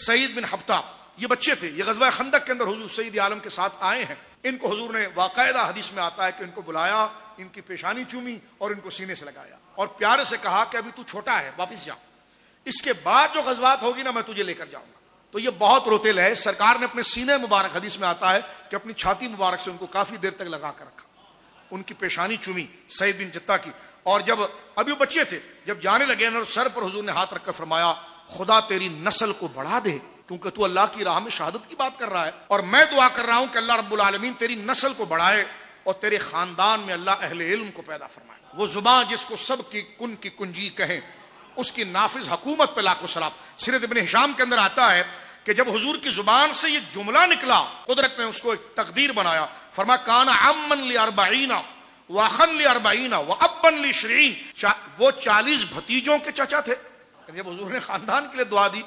सईद बिन हब्ता, ये बच्चे थे, ये गज़वा खंदक के अंदर हुजूर सईद आलम के साथ आए हैं। इनको हुजूर ने वाकायदा हदीस में आता है कि इनको बुलाया, इनकी पेशानी चूमी और इनको सीने से लगाया और प्यारे से कहा कि अभी तू छोटा है, वापिस जा, इसके बाद जो गज़वात होगी ना मैं तुझे लेकर जाऊंगा। तो ये बहुत रोतेल है। सरकार ने अपने सीने मुबारक, हदीस में आता है कि अपनी छाती मुबारक से उनको काफी देर तक लगा कर रखा, उनकी पेशानी चूमी सईद बिन जत्ता की। और जब अभी वो बच्चे थे, जब जाने लगे ना, सर पर हुजूर ने हाथ रखकर फरमाया, खुदा तेरी नस्ल को बढ़ा दे, क्योंकि तू अल्लाह की राह में शहादत की बात कर रहा है और मैं दुआ कर रहा हूं कि अल्लाह रब्बुल आलमीन तेरी नस्ल को बढ़ाए और तेरे खानदान में अल्लाह अहले इल्म को पैदा फरमाए। वो जुबान जिसको सब की कुंजी कहे, उसकी नाफिज हुकूमत पे लाखों सलाम। सीरत इब्न हिशाम के अंदर आता है कि जब हुजूर की जुबान से ये जुमला निकला, कुदरत ने उसको एक तकदीर बनाया। फरमा काना अम्मन लि अरबईना वाखन लि अरबईना व अब्बन लि श्रीन, वो 40 भतीजों के चाचा थे। जब हुजूर ने खानदान के लिए दुआ दी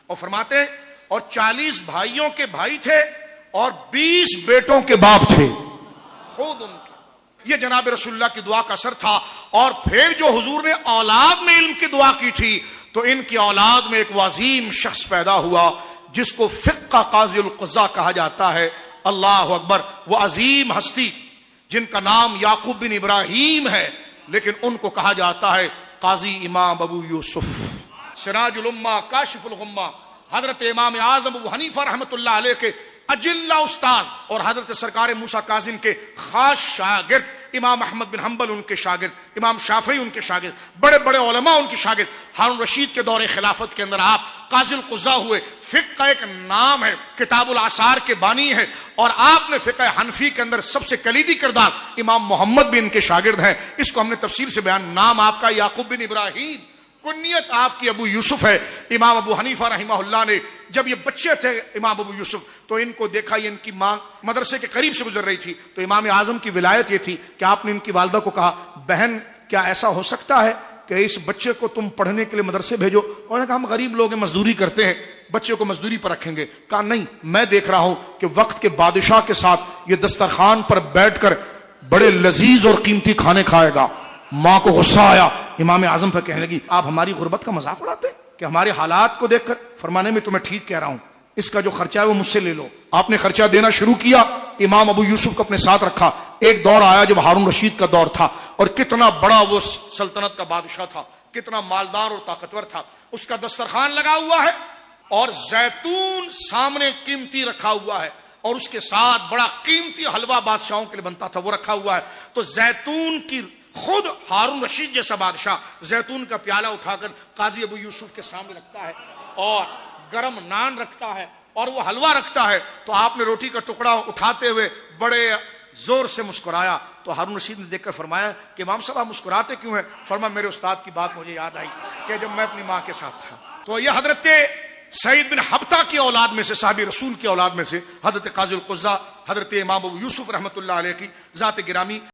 और फरमाते हैं और 40 भाइयों के भाई थे और 20 बेटों के बाप थे खुद उनके। ये जनाब रसूलुल्लाह की दुआ का असर था। और फिर जो हुजूर ने औलाद में इल्म की दुआ की थी, तो इनकी औलाद में एक वजीम शख्स पैदा हुआ जिसको फिक्का काजी उल क़ुज़्ज़ा कहा जाता है। अल्लाह अकबर। वो अजीम हस्ती जिनका नाम याकूब बिन इब्राहिम है, लेकिन उनको कहा जाता है काजी इमाम अबू यूसुफ, सिराजुल उम्मा, काशिफुल गुम्मा, हजरत इमाम आजम अबू हनीफा रहमतुल्लाह अलैह के अजिल्ला उस्ताद और हजरत सरकार मूसा काजिम के खास शागिर्द, इमाम अहमद बिन हम्बल उनके शागिर्द, इमाम शाफी उनके शागिर्द, बड़े बड़े उलमा उनके शागिर्द। हारून रशीद के दौरे खिलाफत के अंदर आप काज़िल क़ुज़्ज़ा हुए। फ़िक़्ह का एक नाम है, किताबुल आसार के बानी है, और आपने फ़िक़्ह हनफी के अंदर सबसे कलीदी किरदार इमाम मोहम्मद भी इनके शागिर्द हैं। इसको हमने तफसील से बयान। नाम आपका याकूब बिन इब्राहिम, कुन्नियत आपकी अबू यूसुफ है। इमाम अबू हनीफा रहमहुल्लाह ने जब ये बच्चे थे इमाम अबू यूसुफ, तो इनको देखा, ये इनकी माँ मदरसे के करीब से गुजर रही थी, तो इमाम आजम की विलायत ये थी कि आपने इनकी वालदा को कहा, बहन क्या ऐसा हो सकता है कि इस बच्चे को तुम पढ़ने के लिए मदरसे भेजो? उन्होंने कहा हम गरीब लोग हैं, मजदूरी करते हैं, बच्चे को मजदूरी पर रखेंगे। कहा नहीं, मैं देख रहा हूं कि वक्त के बादशाह के साथ ये दस्तरखान पर बैठकर बड़े लजीज और कीमती खाने खाएगा। मां को गुस्सा आया, इमाम आजम पर कहने लगी, आप हमारी गुर्बत का मजाक उड़ाते कि हमारे हालात को देखकर? फरमाने में तुम्हें ठीक कह रहा हूं, इसका जो खर्चा है वो मुझसे ले लो। आपने खर्चा देना शुरू किया। इमाम अबू यूसुफ को अपने साथ रखा। एक दौर आया जब हारून रशीद का दौर था, और कितना बड़ा वो सल्तनत का बादशाह था, कितना मालदार और ताकतवर था। उसका दस्तरखान लगा हुआ है और जैतून सामने कीमती रखा हुआ है, और उसके साथ बड़ा कीमती हलवा बादशाहों के लिए बनता था, वो रखा हुआ है। तो जैतून की खुद हारून रशीद जैसा बादशाह जैतून का प्याला उठाकर काजी अबू यूसुफ के सामने रखता है, और गरम नान रखता है, और वो हलवा रखता है। तो आपने रोटी का टुकड़ा उठाते हुए बड़े जोर से मुस्कुराया। तो हारून रशीद ने देखकर फरमाया कि इमाम साहब आप मुस्कुराते क्यों हैं? फरमाया मेरे उस्ताद की बात मुझे याद आई कि जब मैं अपनी माँ के साथ था। तो ये हजरत सईद बिन हब्ता की औलाद में से, साहबी रसूल की औलाद में से हजरत काज़िल क़ुज़्ज़ा, हजरत इमाम अबू यूसुफ रहमतुल्लाह अलैह की ज़ात गिरामी